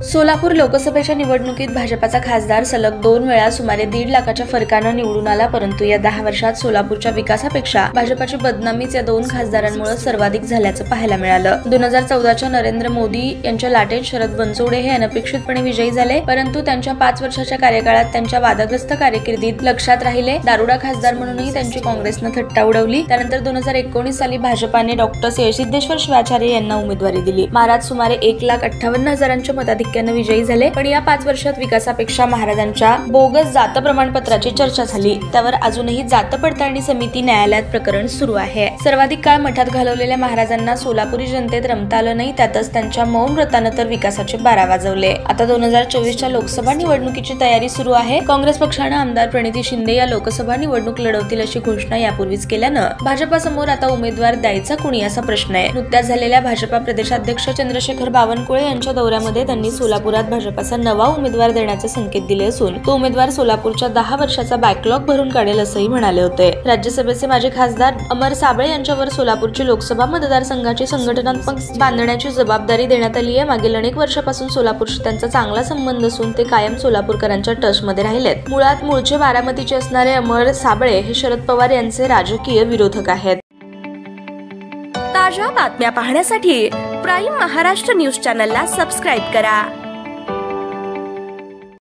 सोलापूर लोकसभेच्या निवडणुकीत भाजपाचा खासदार सलग 2 वेळा सुमारे 1.5 लाखाच्या फरकानं निवडून आला, परंतु या 10 वर्षात सोलापूरच्या विकासापेक्षा भाजपाची बदनामीच या 2 खासदारांमुळे सर्वाधिक झाल्याचं पाहायला मिळालं। 2014च्या नरेंद्र मोदी यांच्या लाटेत शरद बनसोडे हे अनपेक्षितपणे विजयी झाले, परंतु त्यांच्या 5 वर्षाच्या कार्यकाळात त्यांच्या वादग्रस्त कारकिर्दीत लक्षात राहिले दारुडा खासदार म्हणूनही त्यांची काँग्रेसनं थट्टा उडवली। त्यानंतर 2019 साली भाजपाने डॉक्टर सिद्धेश्वर शिवाचार्य यांना उमेदवारी दिली। महाराज सुमारे 1,58,000च्या मताधिक्याने विजयी झाले, पण या 5 वर्षात विकासापेक्षा महाराजांच्या बोगस जात प्रमाणपत्राची चर्चा झाली। त्यावर अजूनही जात पडताळणी समिती न्यायालयात प्रकरण सुरू आहे। सर्वाधिक काळ मठात घालवलेल्या महाराजांना सोलापुरी जनतेत रमता आलं नाही, त्यातच त्यांच्या मौन व्रतानं तर विकासाचे 12 वाजवले। आता 2024च्या लोकसभा निवडणुकीची तयारी सुरू आहे। काँग्रेस पक्षानं आमदार प्रणिती शिंदे या लोकसभा निवडणूक लढवतील अशी घोषणा यापूर्वीच केल्यानं भाजपासमोर आता उमेदवार द्यायचा कुणी असा प्रश्न आहे। नुकत्याच झालेल्या भाजपा प्रदेशाध्यक्ष चंद्रशेखर बावनकुळे यांच्या दौऱ्यामध्ये त्यांनी सोलापुरात भाजपाचा नवा उमेदवार देण्याचे संकेत दिले असून तो उमेदवार सोलापूरच्या 10 वर्षाचा बॅकलॉग भरून काढेल असंही म्हणाले होते। राज्यसभेचे माजी खासदार अमर साबळे यांच्यावर सोलापूरची लोकसभा मतदारसंघाची संघटनात्मक बांधण्याची जबाबदारी देण्यात आली आहे। मागील अनेक वर्षापासून सोलापूरशी त्यांचा चांगला संबंध असून ते कायम सोलापूरकरांच्या टचमध्ये राहिलेत। मुळात मूळचे बारामतीचे असणारे अमर साबळे हे शरद पवार यांचे राजकीय विरोधक आहेत। ताज्या बातम्या पाहण्यासाठी प्राईम महाराष्ट्र न्यूज चॅनलला सबस्क्राईब करा।